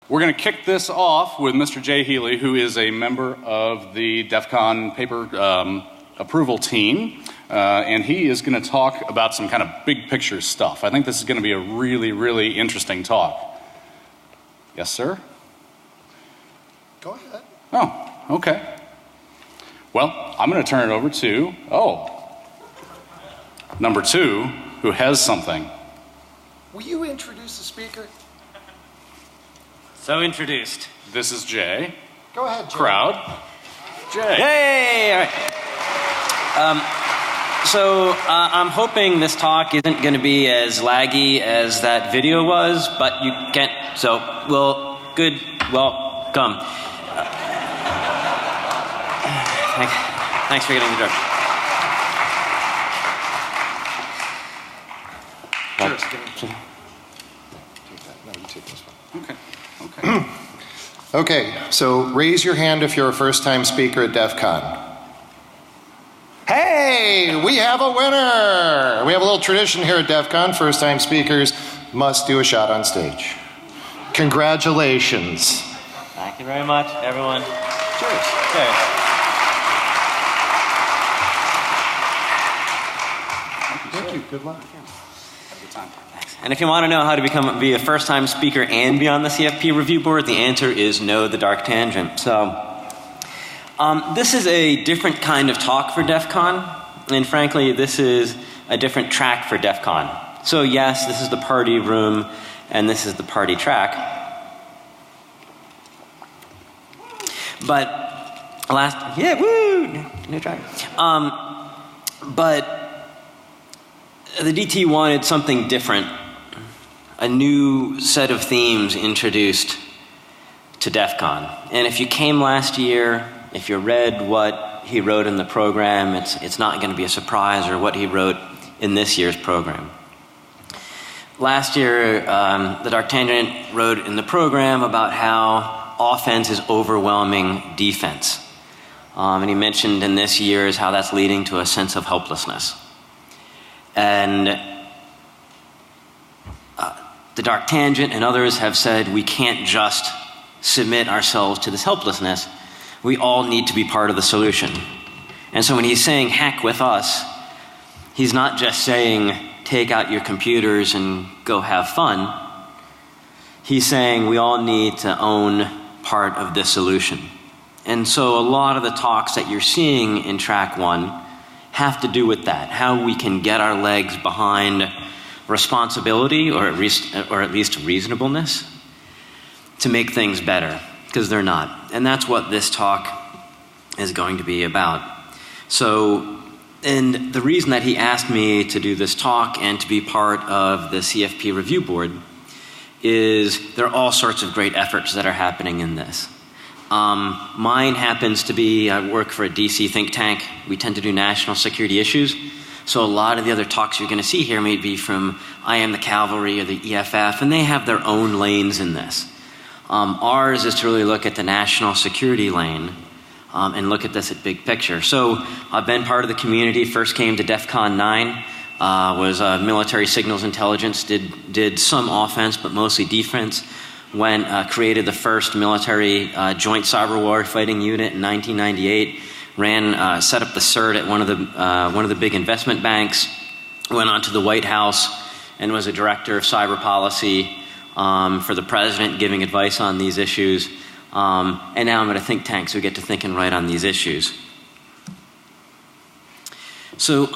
We're going to kick this off with Mr. Jay Healey, who is a member of the DEF CON paper approval team. And he is going to talk about some kind of big picture stuff. I think this is going to be a really, really interesting talk. Yes, sir? Go ahead. Oh, okay. Well, I'm going to turn it over to, number two, who has something. Will you introduce the speaker? So introduced. This is Jay. Go ahead, Jay. Crowd. Jay. Hey! All right. I'm hoping this talk isn't going to be as laggy as that video was, but you can't. So, well, good. Welcome. Thanks for getting the joke. Sure. No, you take this one. Okay. Okay, so raise your hand if you're a first-time speaker at DEF CON. Hey, we have a winner! We have a little tradition here at DEF CON. First-time speakers must do a shot on stage. Congratulations. Thank you very much, everyone. Cheers. Cheers. Thank you. Good luck. Have a good time. And if you want to know how to be a first-time speaker and be on the CFP review board, the answer is no, the dark tangent. So, this is a different kind of talk for DEF CON, and frankly, this is a different track for DEF CON. So yes, this is the party room, and this is the party track. But new track. But the DT wanted something different. A new set of themes introduced to DEF CON. And if you came last year, if you read what he wrote in the program, it's not going to be a surprise, or what he wrote in this year's program. Last year, the Dark Tangent wrote in the program about how offense is overwhelming defense. And he mentioned in this year's how that's leading to a sense of helplessness. And the Dark Tangent and others have said we can't just submit ourselves to this helplessness. We all need to be part of the solution. And so when he's saying heck with us, he's not just saying take out your computers and go have fun. He's saying we all need to own part of this solution. And so a lot of the talks that you're seeing in track one have to do with that, how we can get our legs behind responsibility, or at least reasonableness, to make things better, because they're not. And that's what this talk is going to be about. So, and the reason that he asked me to do this talk and to be part of the CFP review board is there are all sorts of great efforts that are happening in this. Mine happens to be, I work for a DC think tank. We tend to do national security issues. So a lot of the other talks you're going to see here may be from I Am the Cavalry or the EFF, and they have their own lanes in this. Ours is to really look at the national security lane and look at this at big picture. So I've been part of the community, first came to DEF CON 9, was military signals intelligence, did some offense but mostly defense. Created the first military joint cyber war fighting unit in 1998. Set up the CERT at one of the big investment banks. Went on to the White House and was a director of cyber policy for the president, giving advice on these issues. And now I'm at a think tank, so we get to think and write on these issues. So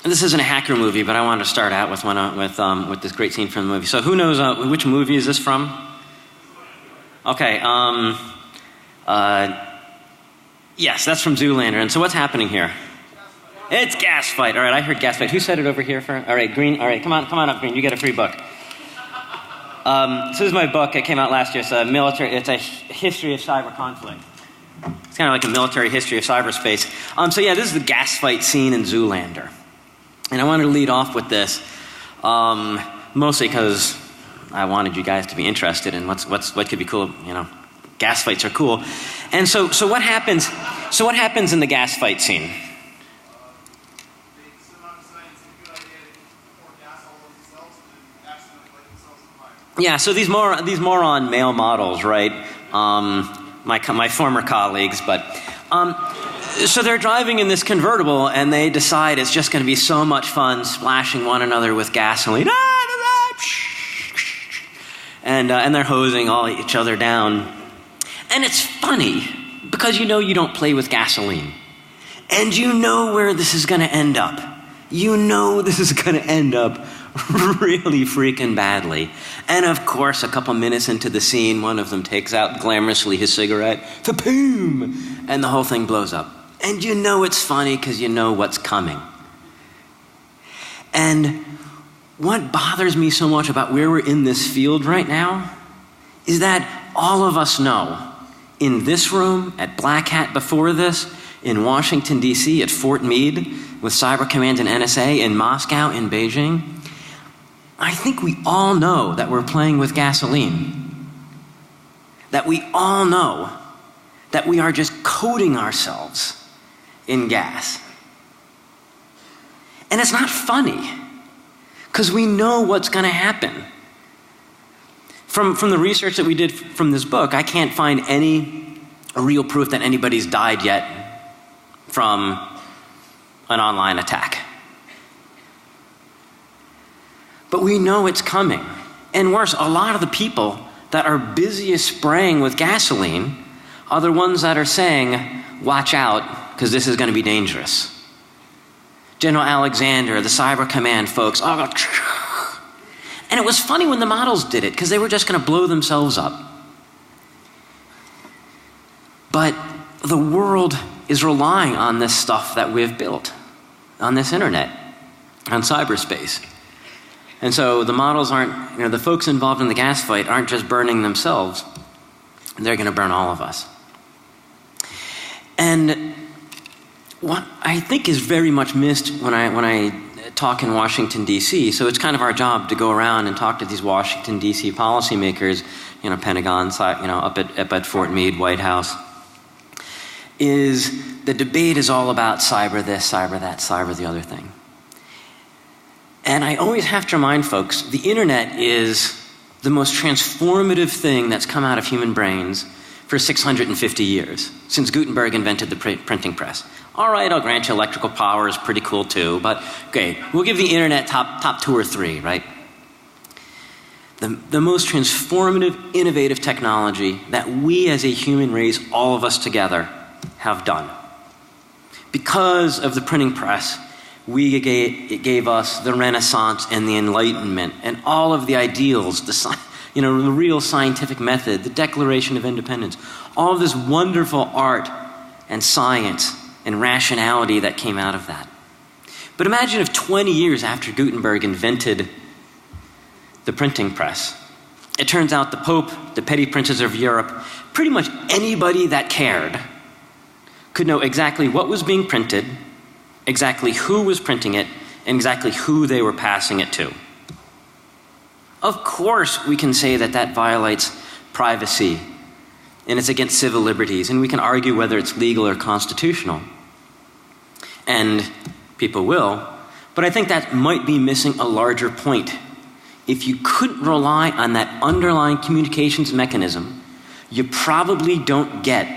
this isn't a hacker movie, but I wanted to start out with with this great scene from the movie. So who knows which movie is this from? Okay. Yes, that's from Zoolander. And so what's happening here? It's gas fight. All right, I heard gas fight. Who said it over here? All right, Green. All right, come on up, Green. You get a free book. So this is my book. It came out last year. It's a history of cyber conflict. It's kind of like a military history of cyberspace. So yeah, this is the gas fight scene in Zoolander. And I wanted to lead off with this, mostly because I wanted you guys to be interested in what could be cool. You know, gas fights are cool. And so what happens? So what happens in the gas fight scene? Yeah, so these moron male models, right? My former colleagues, but so they're driving in this convertible, and they decide it's just going to be so much fun splashing one another with gasoline, and they're hosing each other down, and it's funny because you don't play with gasoline, and you know where this is going to end up. You know this is going to end up really freaking badly. And of course, a couple minutes into the scene, one of them takes out glamorously his cigarette, boom, and the whole thing blows up. And you know it's funny because you know what's coming. And what bothers me so much about where we're in this field right now is that all of us know, in this room, at Black Hat before this, in Washington, D.C., at Fort Meade, with Cyber Command and NSA, in Moscow, in Beijing, I think we all know that we're playing with gasoline. That we all know that we are just coating ourselves in gas. And it's not funny, because we know what's going to happen. From the research that we did from this book, I can't find any real proof that anybody's died yet from an online attack. But we know it's coming. And worse, a lot of the people that are busiest spraying with gasoline are the ones that are saying, watch out, because this is going to be dangerous. General Alexander, the Cyber Command folks, and it was funny when the models did it, because they were just going to blow themselves up. But the world is relying on this stuff that we've built, on this internet, on cyberspace. And so the models aren't, the folks involved in the gas fight aren't just burning themselves, they're going to burn all of us. And what I think is very much missed when I talk in Washington, D.C., so it's kind of our job to go around and talk to these Washington, D.C. policymakers, Pentagon, up at Fort Meade, White House, is the debate is all about cyber this, cyber that, cyber the other thing. And I always have to remind folks, the internet is the most transformative thing that's come out of human brains for 650 years, since Gutenberg invented the printing press. All right, I'll grant you electrical power is pretty cool too, but okay, we'll give the internet top 2 or 3, right? The most transformative, innovative technology that we as a human race, all of us together, have done. Because of the printing press, it gave us the Renaissance and the Enlightenment and all of the ideals, the real scientific method, the Declaration of Independence, all of this wonderful art and science and rationality that came out of that. But imagine if 20 years after Gutenberg invented the printing press, it turns out the Pope, the petty princes of Europe, pretty much anybody that cared could know exactly what was being printed, exactly who was printing it, and exactly who they were passing it to. Of course, we can say that that violates privacy, and it's against civil liberties, and we can argue whether it's legal or constitutional. And people will, but I think that might be missing a larger point. If you couldn't rely on that underlying communications mechanism, you probably don't get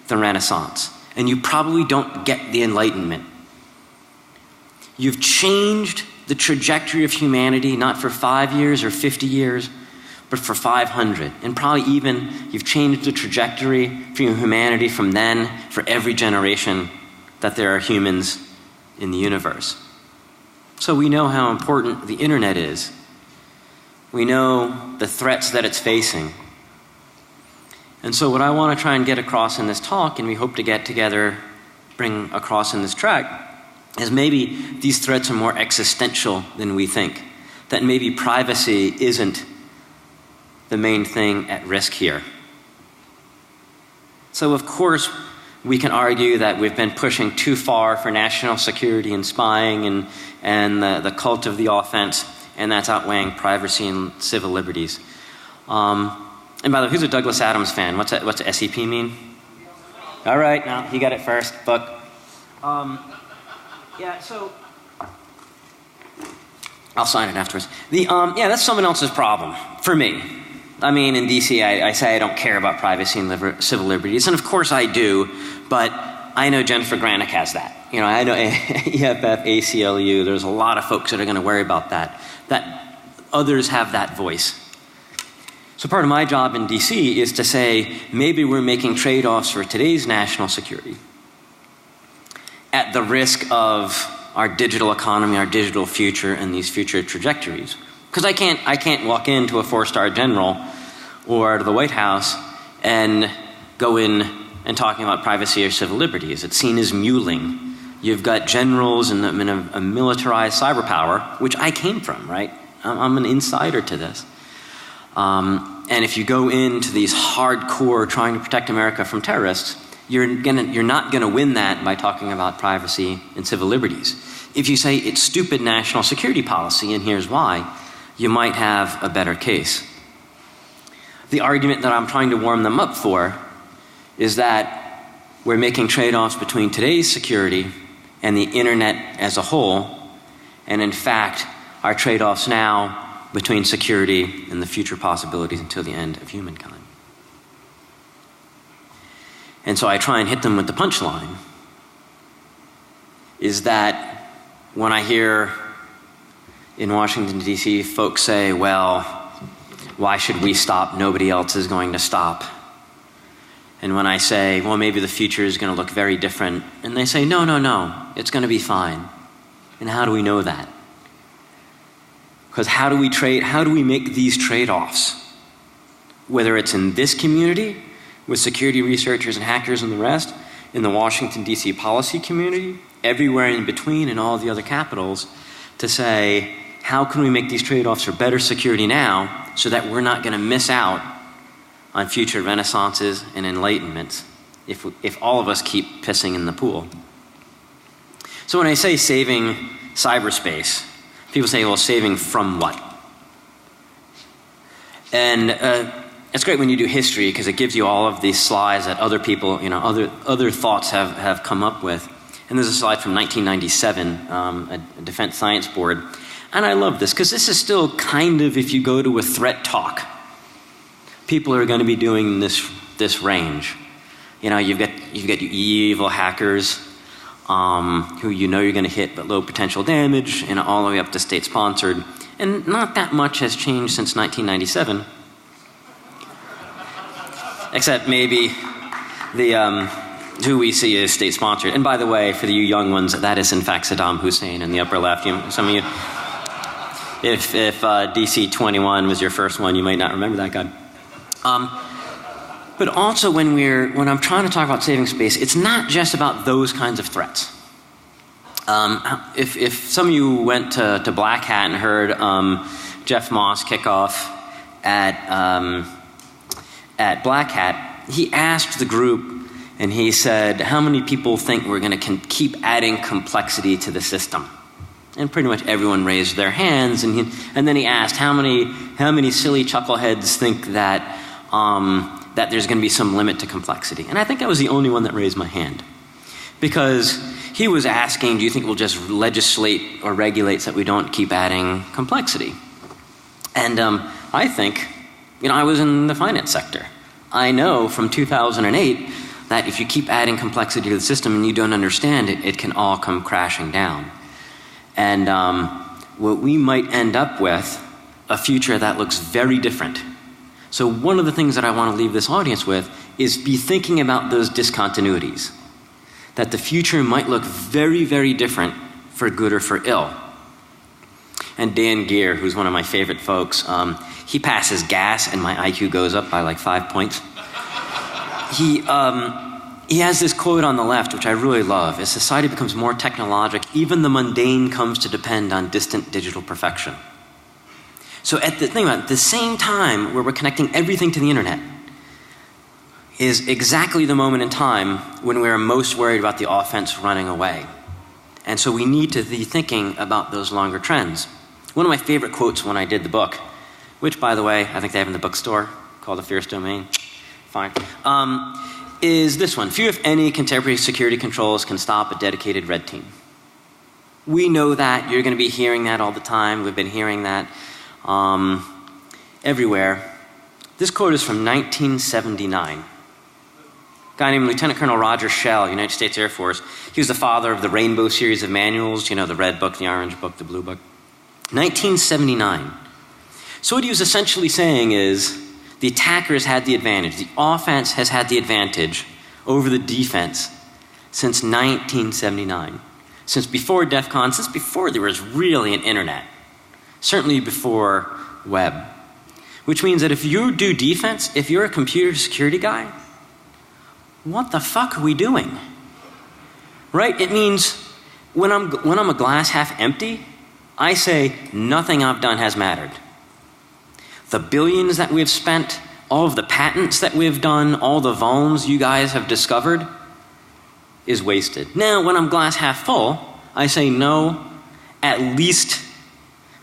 the Renaissance, and you probably don't get the Enlightenment. You've changed the trajectory of humanity, not for 5 years or 50 years, but for 500. And probably even you've changed the trajectory for humanity from then for every generation that there are humans in the universe. So we know how important the internet is. We know the threats that it's facing. And so what I want to try and get across in this talk, and we hope to get together, bring across in this track, is maybe these threats are more existential than we think. That maybe privacy isn't the main thing at risk here. So of course, we can argue that we've been pushing too far for national security and spying and the cult of the offense, and that's outweighing privacy and civil liberties. And by the way, who's a Douglas Adams fan? What's SEP mean? All right, now you got it first, book. Yeah, so I'll sign it afterwards. Yeah, that's someone else's problem, for me. I mean, in DC, I say I don't care about privacy and civil liberties, and of course I do, but I know Jennifer Granick has that. You know, I know EFF, ACLU, there's a lot of folks that are going to worry about that others have that voice. So part of my job in DC is to say, maybe we're making trade-offs for today's national security at the risk of our digital economy, our digital future, and these future trajectories. Because I can't walk into a 4-star general or to the White House and go in and talking about privacy or civil liberties. It's seen as muling. You've got generals and a militarized cyber power, which I came from, right? I'm an insider to this. And if you go into these hardcore trying to protect America from terrorists, you're not gonna win that by talking about privacy and civil liberties. If you say it's stupid national security policy, and here's why, you might have a better case. The argument that I'm trying to warm them up for is that we're making trade-offs between today's security and the internet as a whole, and in fact, our trade-offs now between security and the future possibilities until the end of humankind. And so I try and hit them with the punchline, is that when I hear in Washington, D.C., folks say, well, why should we stop? Nobody else is going to stop. And when I say, well, maybe the future is going to look very different, and they say, no, no, no, it's going to be fine. And how do we know that? Because how do we make these trade-offs? Whether it's in this community, with security researchers and hackers and the rest, in the Washington, D.C. policy community, everywhere in between in all the other capitals, to say, how can we make these trade-offs for better security now so that we're not going to miss out on future renaissances and enlightenments if all of us keep pissing in the pool? So when I say saving cyberspace, people say, well, saving from what? And it's great when you do history because it gives you all of these slides that other people, you know, other thoughts have come up with. And there's a slide from 1997, a Defense Science Board. And I love this because this is still kind of, if you go to a threat talk, people are going to be doing this range. You know, you've got your evil hackers who you know you're going to hit but low potential damage, and all the way up to state sponsored. And not that much has changed since 1997. Except maybe who we see as state sponsored. And by the way, for you young ones, that is in fact Saddam Hussein in the upper left. Some of you, if DC 21 was your first one, you might not remember that guy. But also when I'm trying to talk about saving space, it's not just about those kinds of threats. If some of you went to Black Hat and heard Jeff Moss kick off at Black Hat, he asked the group, and he said, how many people think we're going to keep adding complexity to the system? And pretty much everyone raised their hands, and then he asked, how many silly chuckleheads think that that there's going to be some limit to complexity? And I think I was the only one that raised my hand. Because he was asking, do you think we'll just legislate or regulate so that we don't keep adding complexity? And I think, you know, I was in the finance sector. I know from 2008 that if you keep adding complexity to the system and you don't understand it, it can all come crashing down. And what we might end up with, a future that looks very different. So one of the things that I want to leave this audience with is be thinking about those discontinuities. That the future might look very, very different for good or for ill. And Dan Geer, who's one of my favorite folks, he passes gas and my IQ goes up by like 5 points. He has this quote on the left, which I really love. As society becomes more technologic, even the mundane comes to depend on distant digital perfection. So think about it, at the same time where we're connecting everything to the internet is exactly the moment in time when we're most worried about the offense running away. And so we need to be thinking about those longer trends. One of my favorite quotes when I did the book, which by the way, I think they have in the bookstore, called The Fierce Domain, fine, is this one. Few if any contemporary security controls can stop a dedicated red team. We know that. You're going to be hearing that all the time. We've been hearing that everywhere. This quote is from 1979. A guy named Lieutenant Colonel Roger Shell, United States Air Force. He was the father of the Rainbow series of manuals, the red book, the orange book, the blue book. 1979. So what he was essentially saying is the attackers had the advantage. The offense has had the advantage over the defense since 1979. Since before DEF CON, since before there was really an internet. Certainly before web. Which means that if you do defense, if you're a computer security guy, what the fuck are we doing? Right? It means when I'm a glass half empty, I say nothing I've done has mattered. The billions that we've spent, all of the patents that we've done, all the vulns you guys have discovered is wasted. Now, when I'm glass half full, I say no, at least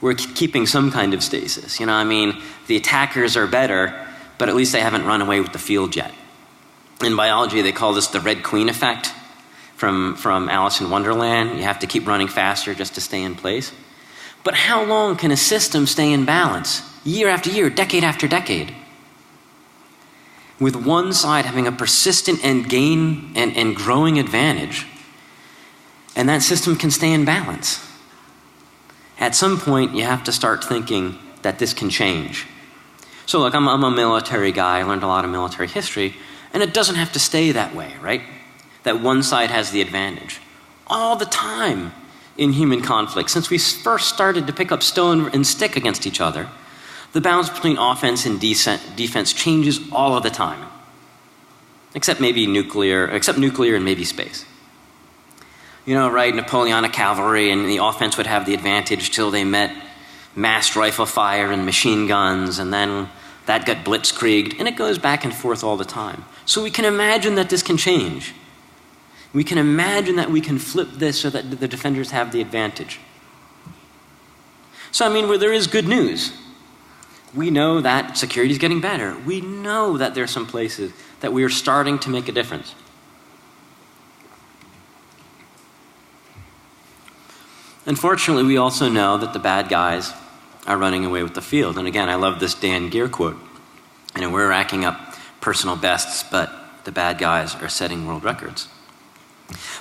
we're keeping some kind of stasis. The attackers are better, but at least they haven't run away with the field yet. In biology, they call this the Red Queen effect from Alice in Wonderland. You have to keep running faster just to stay in place. But how long can a system stay in balance? Year after year, decade after decade. With one side having a persistent and growing advantage, and that system can stay in balance. At some point, you have to start thinking that this can change. So look, I'm a military guy. I learned a lot of military history, and it doesn't have to stay that way, right? That one side has the advantage. All the time in human conflict, since we first started to pick up stone and stick against each other, the balance between offense and defense changes all of the time. Except nuclear and maybe space. Right, Napoleonic cavalry and the offense would have the advantage till they met massed rifle fire and machine guns, and then that got blitzkrieged, and it goes back and forth all the time. So we can imagine that this can change. We can imagine that we can flip this so that the defenders have the advantage. So where there is good news. We know that security is getting better. We know that there are some places that we are starting to make a difference. Unfortunately, we also know that the bad guys are running away with the field. And again, I love this Dan Gear quote. We're racking up personal bests, but the bad guys are setting world records.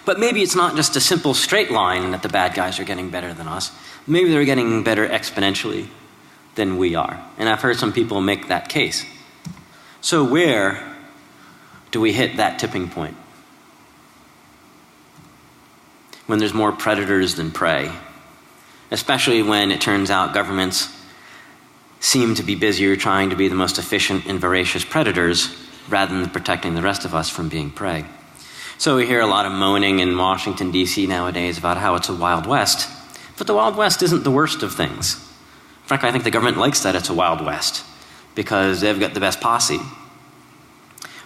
But maybe it's not just a simple straight line that the bad guys are getting better than us. Maybe they're getting better exponentially than we are. And I've heard some people make that case. So where do we hit that tipping point? When there's more predators than prey. Especially when it turns out governments seem to be busier trying to be the most efficient and voracious predators rather than protecting the rest of us from being prey. So we hear a lot of moaning in Washington, D.C. nowadays about how it's a Wild West. But the Wild West isn't the worst of things. Frankly, I think the government likes that it's a Wild West because they've got the best posse.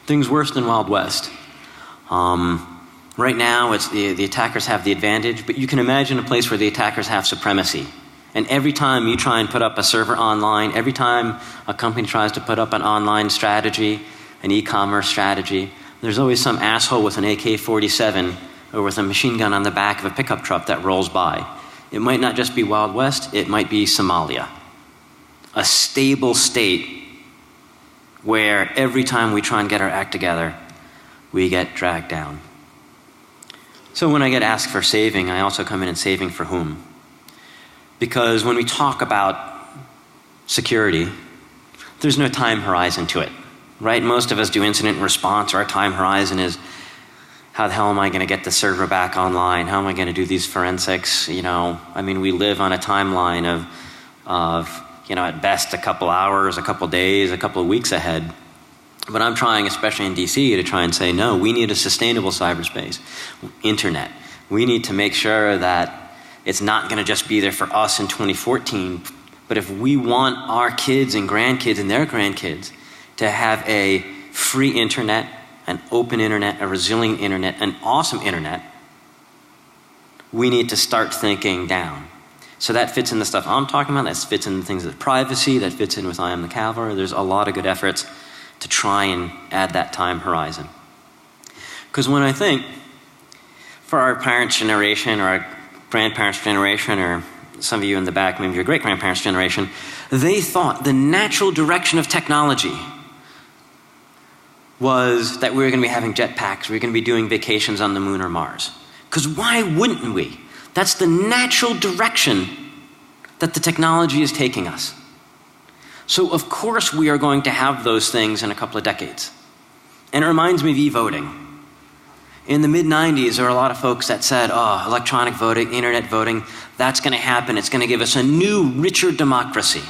Things worse than Wild West. Right now, it's the attackers have the advantage, but you can imagine a place where the attackers have supremacy. And every time you try and put up a server online, every time a company tries to put up an online strategy, an e-commerce strategy, there's always some asshole with an AK-47 or with a machine gun on the back of a pickup truck that rolls by. It might not just be Wild West, it might be Somalia. A stable state where every time we try and get our act together, we get dragged down. So when I get asked for saving, I also come in and saving for whom? Because when we talk about security, there's no time horizon to it, right? Most of us do incident response. Our time horizon is, how the hell am I going to get the server back online? How am I going to do these forensics? We live on a timeline of at best a couple hours, a couple days, a couple of weeks ahead. But I'm trying, especially in DC, to try and say, no, we need a sustainable cyberspace, internet. We need to make sure that it's not going to just be there for us in 2014, but if we want our kids and grandkids and their grandkids to have a free internet, an open internet, a resilient internet, an awesome internet, we need to start thinking down. So that fits in the stuff I'm talking about, that fits in the things of privacy, that fits in with I Am the Cavalry. There's a lot of good efforts to try and add that time horizon. Because when I think for our parents' generation or our grandparents' generation, or some of you in the back, maybe your great-grandparents' generation, they thought the natural direction of technology was that we were going to be having jetpacks, we were going to be doing vacations on the moon or Mars. Because why wouldn't we? That's the natural direction that the technology is taking us. So of course we are going to have those things in a couple of decades. And it reminds me of e-voting. In the mid-90s, there were a lot of folks that said, oh, electronic voting, internet voting, that's going to happen. It's going to give us a new, richer democracy.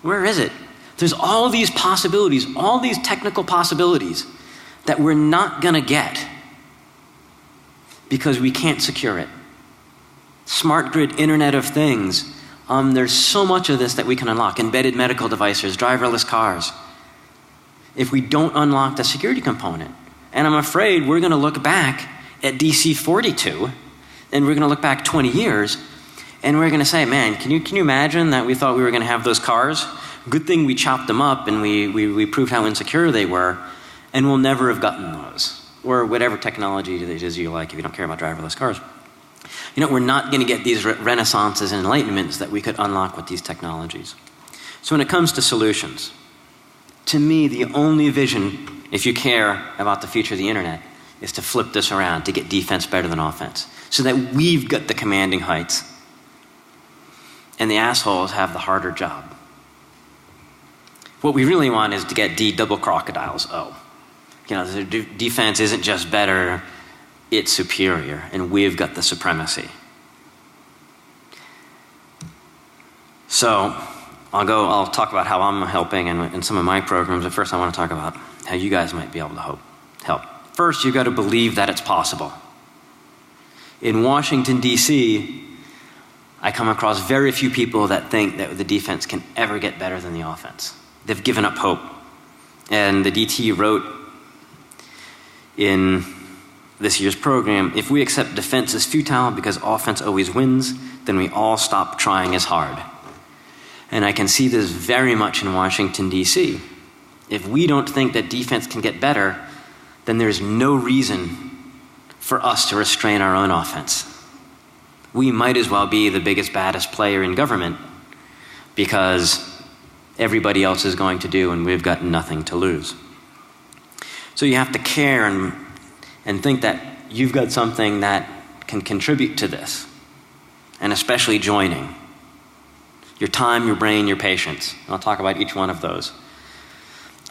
Where is it? There's all these possibilities, all these technical possibilities that we're not going to get because we can't secure it. Smart grid, Internet of Things. There's so much of this that we can unlock. Embedded medical devices, driverless cars. If we don't unlock the security component, and I'm afraid we're going to look back at DC 42, and we're going to look back 20 years, and we're going to say, man, can you imagine that we thought we were going to have those cars? Good thing we chopped them up and we proved how insecure they were, and we'll never have gotten those. Or whatever technology it is you like if you don't care about driverless cars. You know, we're not going to get these renaissances and enlightenments that we could unlock with these technologies. So when it comes to solutions, to me, the only vision, if you care about the future of the internet, is to flip this around, to get defense better than offense, so that we've got the commanding heights and the assholes have the harder job. What we really want is to get D double crocodiles O. You know, the defense isn't just better, it's superior, and we've got the supremacy. So I'll talk about how I'm helping in some of my programs, but first I want to talk about how you guys might be able to help. First, you've got to believe that it's possible. In Washington, D.C., I come across very few people that think that the defense can ever get better than the offense. They've given up hope. And the DT wrote in this year's program, if we accept defense is futile because offense always wins, then we all stop trying as hard. And I can see this very much in Washington, D.C. If we don't think that defense can get better, then there's no reason for us to restrain our own offense. We might as well be the biggest, baddest player in government because everybody else is going to do and we've got nothing to lose. So you have to care and think that you've got something that can contribute to this, and especially joining. Your time, your brain, your patience. And I'll talk about each one of those.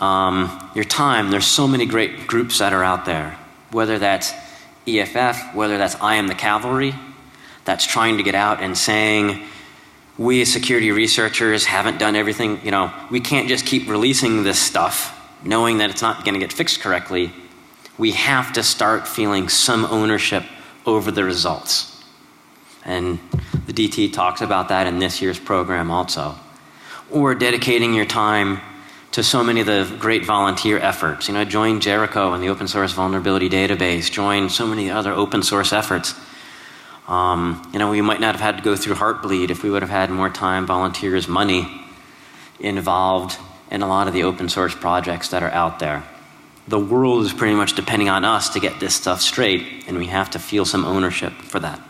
Your time, there's so many great groups that are out there, whether that's EFF, whether that's I Am the Cavalry, that's trying to get out and saying, we as security researchers haven't done everything, you know, we can't just keep releasing this stuff knowing that it's not going to get fixed correctly. We have to start feeling some ownership over the results. And the DT talks about that in this year's program also. Or dedicating your time to so many of the great volunteer efforts. You know, join Jericho and the open source vulnerability database, join so many other open source efforts. You know, we might not have had to go through Heartbleed if we would have had more time, volunteers, money involved in a lot of the open source projects that are out there. The world is pretty much depending on us to get this stuff straight, and we have to feel some ownership for that.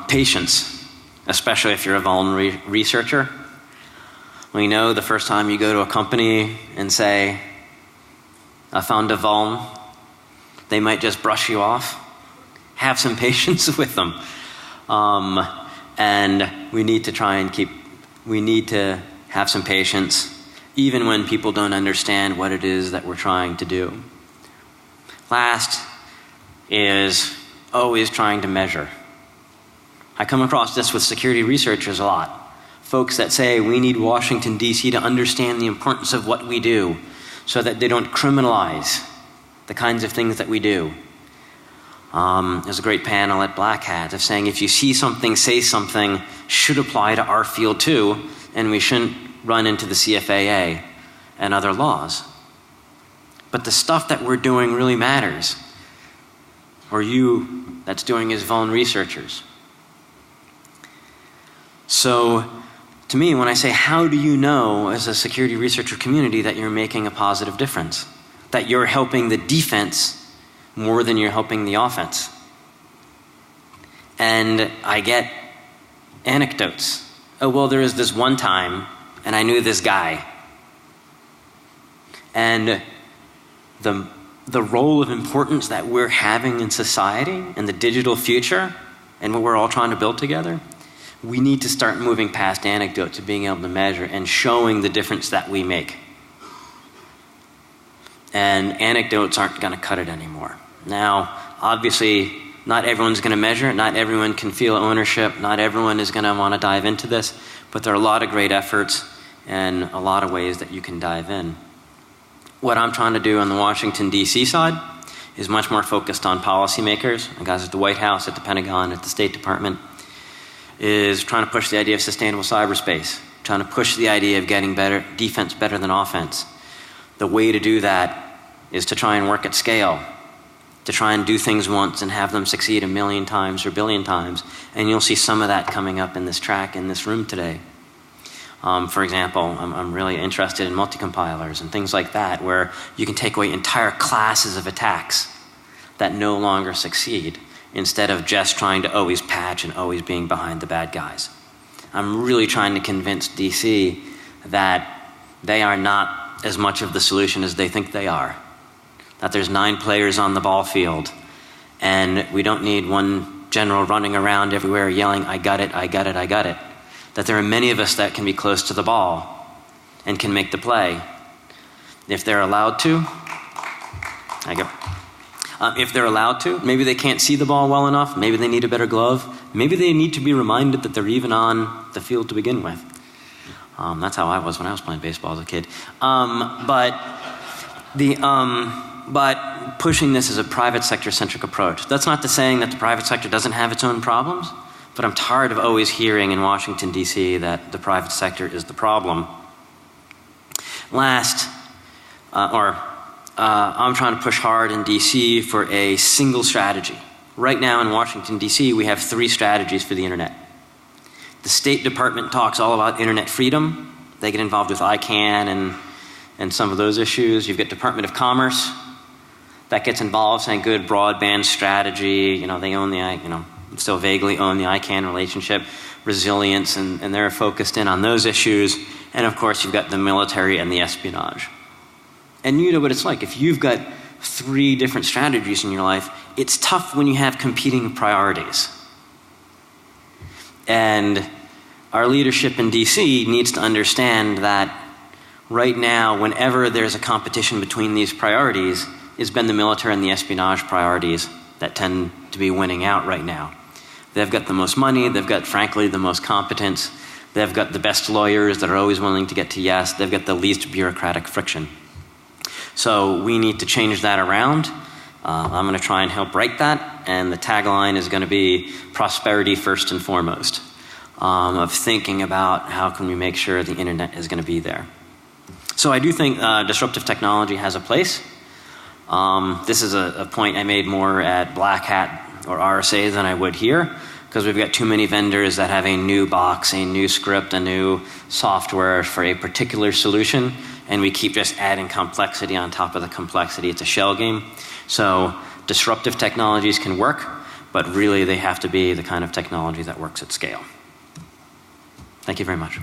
Patience, especially if you're a vuln researcher. We know the first time you go to a company and say, I found a vuln, they might just brush you off. Have some patience with them. And we need to try and we need to have some patience, even when people don't understand what it is that we're trying to do. Last is always trying to measure. I come across this with security researchers a lot. Folks that say we need Washington, D.C. to understand the importance of what we do so that they don't criminalize the kinds of things that we do. There's a great panel at Black Hat of saying if you see something, say something, should apply to our field too, and we shouldn't run into the CFAA and other laws. But the stuff that we're doing really matters. Or you that's doing as vuln researchers. So, to me, when I say, how do you know as a security researcher community that you're making a positive difference? That you're helping the defense more than you're helping the offense? And I get anecdotes. Oh, well, there was this one time, and I knew this guy. And the role of importance that we're having in society and the digital future and what we're all trying to build together, we need to start moving past anecdote to being able to measure and showing the difference that we make. And anecdotes aren't going to cut it anymore. Now, obviously, not everyone's going to measure it, not everyone can feel ownership, not everyone is going to want to dive into this, but there are a lot of great efforts and a lot of ways that you can dive in. What I'm trying to do on the Washington, D.C. side is much more focused on policymakers, and guys at the White House, at the Pentagon, at the State Department, is trying to push the idea of sustainable cyberspace, trying to push the idea of getting better defense better than offense. The way to do that is to try and work at scale, to try and do things once and have them succeed a million times or billion times. And you'll see some of that coming up in this track in this room today. For example, I'm really interested in multi-compilers and things like that, where you can take away entire classes of attacks that no longer succeed, instead of just trying to always patch and always being behind the bad guys. I'm really trying to convince DC that they are not as much of the solution as they think they are. That there's 9 players on the ball field, and we don't need one general running around everywhere yelling, I got it, I got it, I got it. That there are many of us that can be close to the ball and can make the play. If they're allowed to, if they're allowed to, maybe they can't see the ball well enough, maybe they need a better glove, maybe they need to be reminded that they're even on the field to begin with. That's how I was when I was playing baseball as a kid. But pushing this as a private sector centric approach. That's not to saying that the private sector doesn't have its own problems, but I'm tired of always hearing in Washington, D.C. that the private sector is the problem. Last, I'm trying to push hard in D.C. for a single strategy. Right now in Washington, D.C., we have 3 strategies for the internet. The State Department talks all about internet freedom. They get involved with ICANN and some of those issues. You've got Department of Commerce that gets involved, saying good broadband strategy. You know, they own the, still vaguely own the ICANN relationship, resilience, and they're focused in on those issues. And of course, you've got the military and the espionage. And you know what it's like. If you've got 3 different strategies in your life, it's tough when you have competing priorities. And our leadership in DC needs to understand that right now, whenever there's a competition between these priorities, it's been the military and the espionage priorities that tend to be winning out right now. They've got the most money, they've got, frankly, the most competence, they've got the best lawyers that are always willing to get to yes, they've got the least bureaucratic friction. So we need to change that around. I'm going to try and help write that, and the tagline is going to be prosperity first and foremost, of thinking about how can we make sure the internet is going to be there. So I do think disruptive technology has a place. This is a point I made more at Black Hat or RSA than I would here, because we've got too many vendors that have a new box, a new script, a new software for a particular solution, and we keep just adding complexity on top of the complexity. It's a shell game. So disruptive technologies can work, but really they have to be the kind of technology that works at scale. Thank you very much.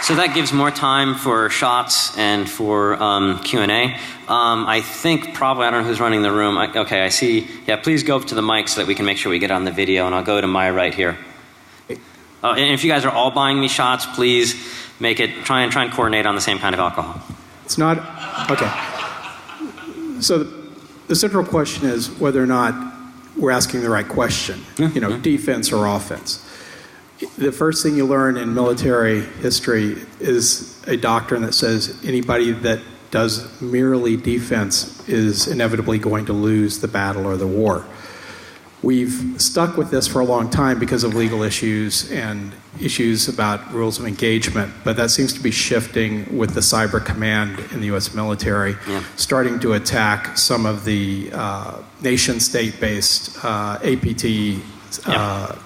So that gives more time for shots and for Q&A. I think probably, I don't know who's running the room. Okay, I see. Yeah, please go up to the mic so that we can make sure we get on the video, and I'll go to my right here. And if you guys are all buying me shots, please make it, try and coordinate on the same kind of alcohol. It's not, okay. So the central question is whether or not we're asking the right question, defense or offense. The first thing you learn in military history is a doctrine that says anybody that does merely defense is inevitably going to lose the battle or the war. We've stuck with this for a long time because of legal issues and issues about rules of engagement, but that seems to be shifting with the cyber command in the U.S. military, starting to attack some of the nation-state-based APT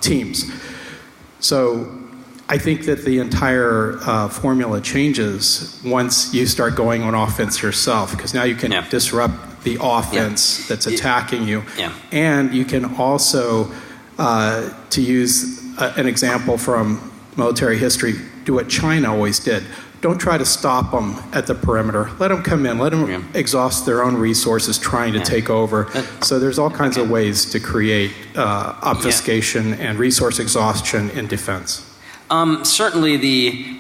teams. So I think that the entire formula changes once you start going on offense yourself, because now you can disrupt the offense that's attacking you. And you can also, to use an example from military history, do what China always did. Don't try to stop them at the perimeter. Let them come in. Let them exhaust their own resources trying to take over. So there's all kinds of ways to create obfuscation and resource exhaustion in defense. Certainly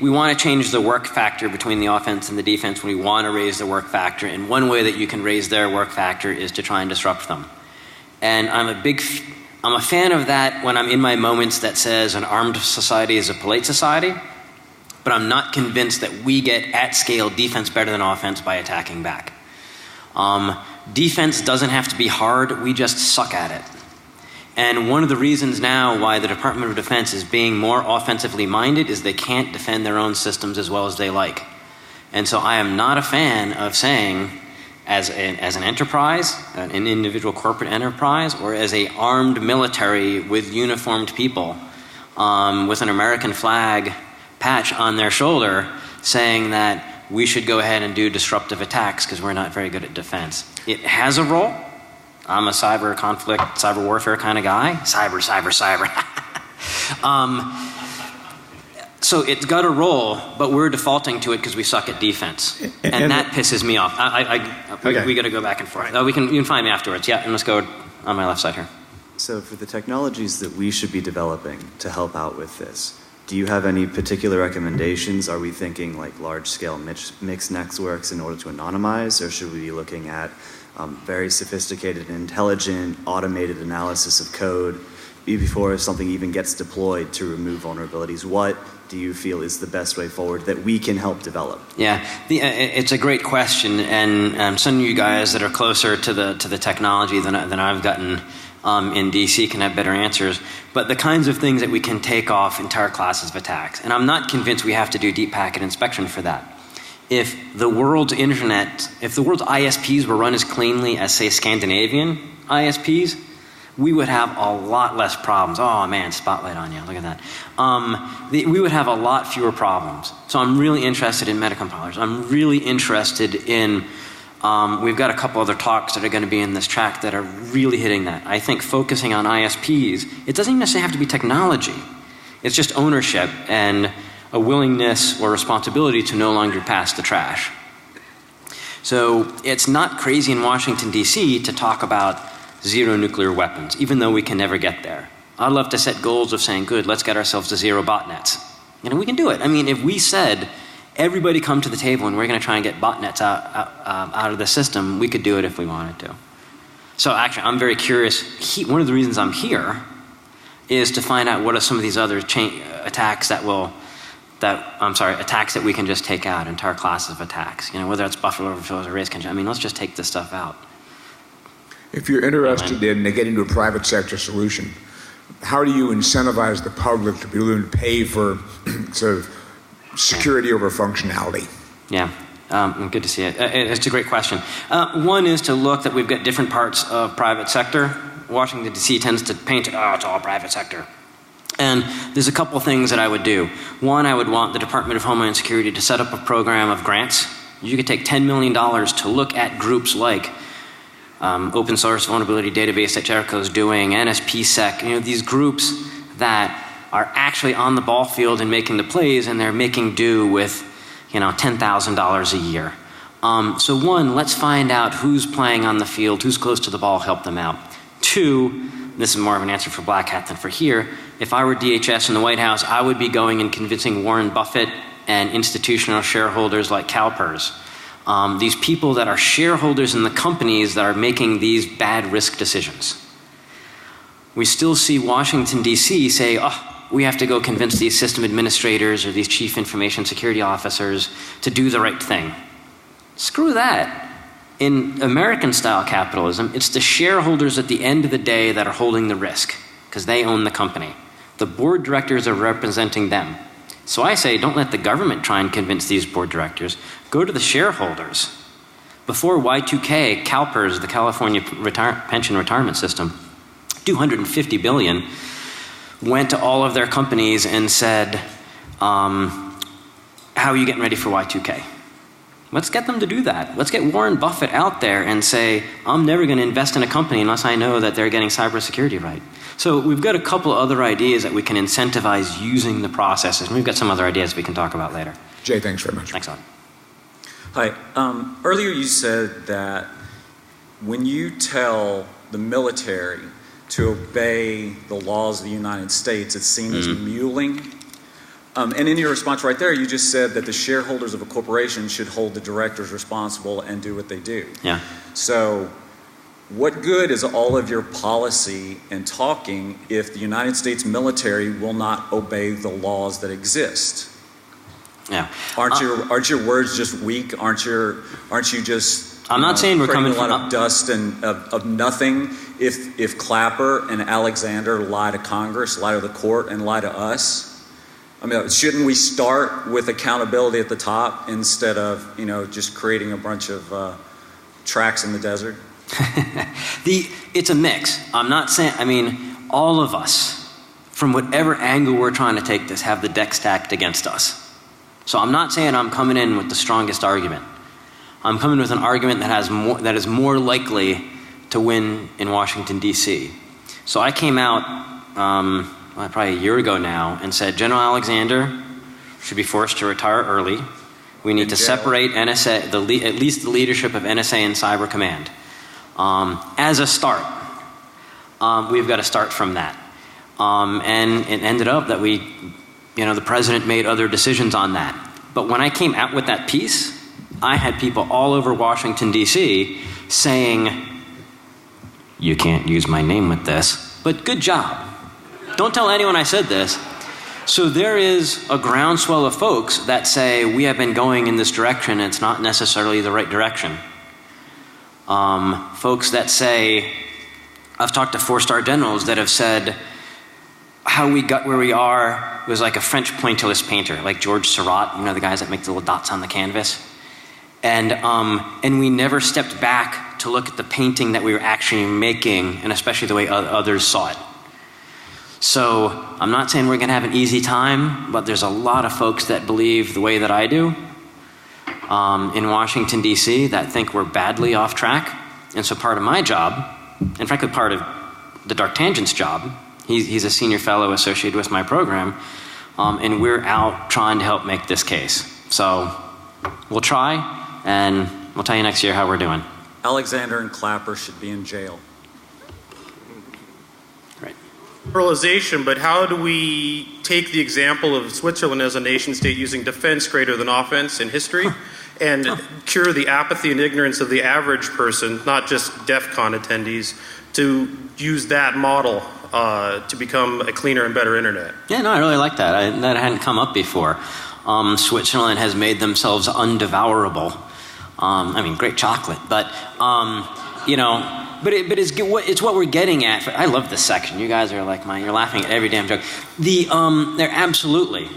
we want to change the work factor between the offense and the defense. We want to raise the work factor, and one way that you can raise their work factor is to try and disrupt them. And I'm a fan of that when I'm in my moments that says an armed society is a polite society, but I'm not convinced that we get at scale defense better than offense by attacking back. Defense doesn't have to be hard, we just suck at it. And one of the reasons now why the Department of Defense is being more offensively minded is they can't defend their own systems as well as they like. And so I am not a fan of saying, as an enterprise, an individual corporate enterprise, or as a armed military with uniformed people, with an American flag patch on their shoulder, saying that we should go ahead and do disruptive attacks because we're not very good at defense. It has a role. I'm a cyber conflict, cyber warfare kind of guy. Cyber. So it's got a role, but we're defaulting to it because we suck at defense. And that pisses me off. We got to go back and forth. You can find me afterwards. Yeah, and let's go on my left side here. So for the technologies that we should be developing to help out with this, do you have any particular recommendations? Are we thinking like large-scale mixed networks in order to anonymize, or should we be looking at very sophisticated, intelligent, automated analysis of code before something even gets deployed to remove vulnerabilities? What do you feel is the best way forward that we can help develop? Yeah, it's a great question, and some of you guys that are closer to the technology than I've gotten in DC can have better answers. But the kinds of things that we can take off entire classes of attacks, and I'm not convinced we have to do deep packet inspection for that. If the world's internet, if the world's ISPs were run as cleanly as, say, Scandinavian ISPs, we would have a lot less problems. Oh man, spotlight on you, look at that. We would have a lot fewer problems. So I'm really interested in metacompilers. I'm really interested in, we've got a couple other talks that are going to be in this track that are really hitting that. I think focusing on ISPs, it doesn't even necessarily have to be technology. It's just ownership and a willingness or responsibility to no longer pass the trash. So it's not crazy in Washington, D.C. to talk about zero nuclear weapons, even though we can never get there. I'd love to set goals of saying, good, let's get ourselves to zero botnets. We can do it. I mean, if we said, everybody come to the table and we're going to try and get botnets out of the system, we could do it if we wanted to. So actually, I'm very curious. One of the reasons I'm here is to find out what are some of these other attacks attacks that we can just take out, entire classes of attacks. Whether it's buffer overflows or race control. I mean, let's just take this stuff out. If you're interested in getting to a private sector solution, how do you incentivize the public to be willing to pay for sort of security over functionality? Yeah, good to see it. It's a great question. One is to look that we've got different parts of private sector. Washington, D.C. tends to paint it, it's all private sector. And there's a couple things that I would do. One, I would want the Department of Homeland Security to set up a program of grants. You could take $10 million to look at groups like open source vulnerability database that Jericho's doing, NSPSec, these groups that are actually on the ball field and making the plays, and they're making do with, $10,000 a year. So one, let's find out who's playing on the field, who's close to the ball, help them out. Two, this is more of an answer for Black Hat than for here. If I were DHS in the White House, I would be going and convincing Warren Buffett and institutional shareholders like CalPERS. These people that are shareholders in the companies that are making these bad risk decisions. We still see Washington, D.C. say, we have to go convince these system administrators or these chief information security officers to do the right thing. Screw that. In American-style capitalism, it's the shareholders at the end of the day that are holding the risk because they own the company. The board directors are representing them. So I say, don't let the government try and convince these board directors. Go to the shareholders. Before Y2K, CalPERS, the California Pension Retirement System, $250 billion, went to all of their companies and said, how are you getting ready for Y2K? Let's get them to do that. Let's get Warren Buffett out there and say, I'm never going to invest in a company unless I know that they're getting cybersecurity right. So we've got a couple other ideas that we can incentivize using the processes. And we've got some other ideas we can talk about later. Jay, thanks very much. Thanks, Odd. Hi. Earlier you said that when you tell the military to obey the laws of the United States, it's seen as muling. And in your response right there, you just said that the shareholders of a corporation should hold the directors responsible and do what they do. Yeah. So what good is all of your policy and talking if the United States military will not obey the laws that exist? Yeah. Aren't your words just weak? Aren't you just I'm not saying we're coming a lot from of dust and of nothing if Clapper and Alexander lie to Congress, lie to the court, and lie to us? I mean, shouldn't we start with accountability at the top instead of, just creating a bunch of tracks in the desert? It's a mix. I'm not saying, all of us, from whatever angle we're trying to take this, have the deck stacked against us. So I'm not saying I'm coming in with the strongest argument. I'm coming with an argument that is more likely to win in Washington, D.C. So I came out probably a year ago now and said General Alexander should be forced to retire early. We need to separate NSA, at least the leadership of NSA and Cyber Command. As a start, we've got to start from that. And it ended up that the president made other decisions on that. But when I came out with that piece, I had people all over Washington, D.C. saying, you can't use my name with this, but good job. Don't tell anyone I said this. So there is a groundswell of folks that say we have been going in this direction and it's not necessarily the right direction. Folks that say, I've talked to 4-star generals that have said how we got where we are was like a French pointillist painter, like George Seurat, the guys that make the little dots on the canvas. And we never stepped back to look at the painting that we were actually making, and especially the way others saw it. So I'm not saying we're going to have an easy time, but there's a lot of folks that believe the way that I do in Washington, D.C. that think we're badly off track. And so part of my job, and frankly part of the Dark Tangent's job, he's a senior fellow associated with my program, and we're out trying to help make this case. So we'll try, and we'll tell you next year how we're doing. Alexander and Clapper should be in jail. Liberalization, but how do we take the example of Switzerland as a nation state using defense greater than offense in history and cure the apathy and ignorance of the average person, not just DEF CON attendees, to use that model to become a cleaner and better internet? Yeah, no, I really like that. That hadn't come up before. Switzerland has made themselves undevourable. Great chocolate, but But it's what we're getting at. I love this section. You guys are like mine. You're laughing at every damn joke. They're absolutely,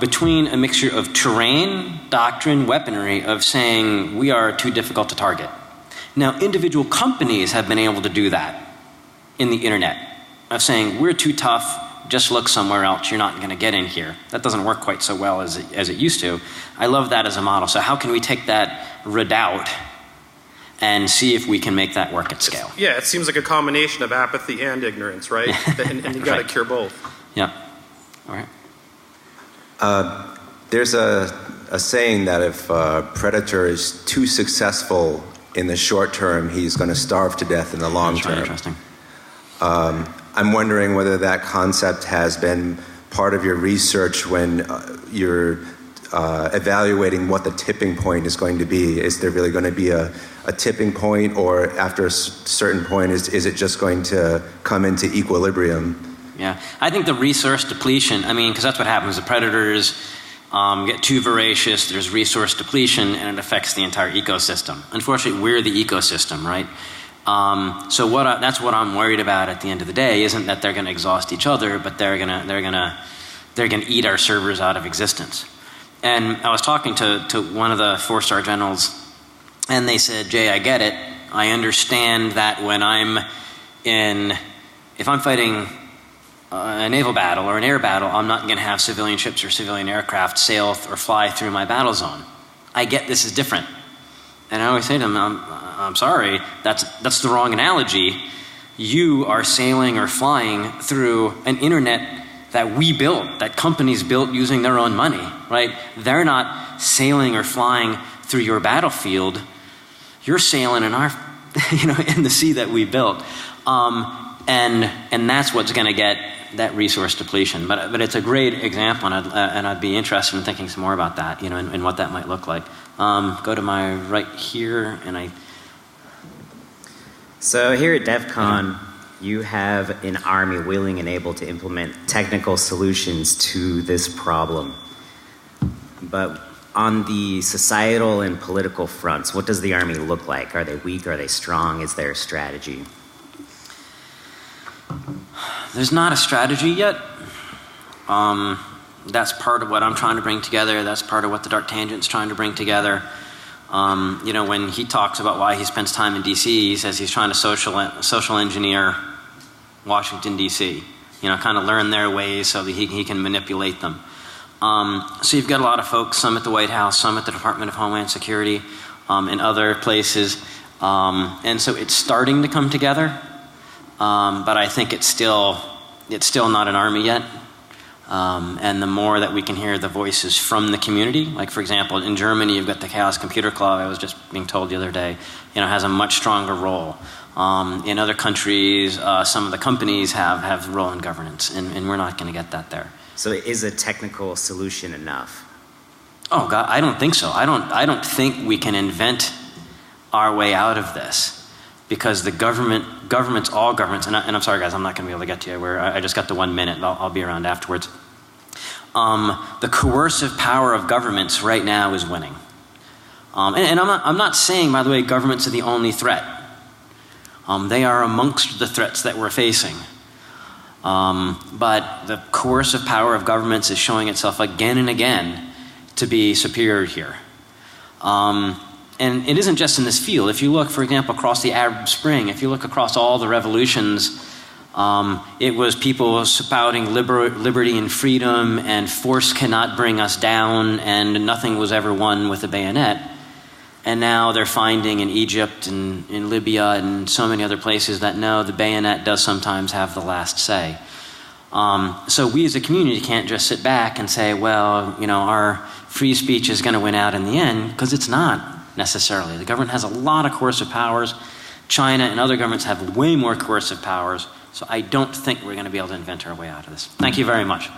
between a mixture of terrain, doctrine, weaponry, of saying we are too difficult to target. Now, individual companies have been able to do that in the internet, of saying we're too tough, just look somewhere else, you're not going to get in here. That doesn't work quite so well as it used to. I love that as a model. So how can we take that redoubt and see if we can make that work at scale? It seems like a combination of apathy and ignorance, right? and you got to cure both. Yeah. All right. There's a saying that if a predator is too successful in the short term, he's going to starve to death in the long term. Really interesting. I'm wondering whether that concept has been part of your research when you're evaluating what the tipping point is going to be. Is there really going to be a tipping point, or after a certain point, is it just going to come into equilibrium? Yeah, I think the resource depletion, because that's what happens. The predators get too voracious, there's resource depletion, and it affects the entire ecosystem. Unfortunately, we're the ecosystem, right? So that's what I'm worried about at the end of the day, isn't that they're going to exhaust each other, but they're going to eat our servers out of existence. And I was talking to one of the 4-star generals, and they said, Jay, I get it. I understand that when if I'm fighting a naval battle or an air battle, I'm not going to have civilian ships or civilian aircraft sail or fly through my battle zone. I get this is different. And I always say to them, I'm sorry, that's the wrong analogy. You are sailing or flying through an internet that we built, that companies built using their own money, right? They're not sailing or flying through your battlefield. You're sailing in our, in the sea that we built. And that's what's going to get that resource depletion. But it's a great example, and I'd be interested in thinking some more about that, and what that might look like. Go to my right here, and So here at DEF CON, you have an army willing and able to implement technical solutions to this problem. But on the societal and political fronts, what does the army look like? Are they weak? Are they strong? Is there a strategy? There's not a strategy yet. That's part of what I'm trying to bring together. That's part of what the Dark Tangent's trying to bring together. When he talks about why he spends time in D.C., he says he's trying to social engineer Washington, D.C., kind of learn their ways so that he can manipulate them. So you've got a lot of folks, some at the White House, some at the Department of Homeland Security, and other places. And so it's starting to come together, but I think it's still not an army yet. And the more that we can hear the voices from the community, like for example, in Germany, you've got the Chaos Computer Club, I was just being told the other day, has a much stronger role. In other countries, some of the companies have a role in governance, and we're not going to get that there. So is a technical solution enough? Oh God, I don't think so. I don't think we can invent our way out of this, because the governments, all governments, and I'm sorry guys, I'm not going to be able to get to you where I just got the 1 minute. I'll be around afterwards. The coercive power of governments right now is winning. And I'm not saying, by the way, governments are the only threat. They are amongst the threats that we're facing. But the coercive power of governments is showing itself again and again to be superior here. And it isn't just in this field. If you look, for example, across the Arab Spring, if you look across all the revolutions, it was people spouting liberty and freedom, and force cannot bring us down, and nothing was ever won with a bayonet. And now they're finding in Egypt and in Libya and so many other places that no, the bayonet does sometimes have the last say. So we as a community can't just sit back and say, well, our free speech is going to win out in the end, because it's not necessarily. The government has a lot of coercive powers. China and other governments have way more coercive powers. So I don't think we're going to be able to invent our way out of this. Thank you very much.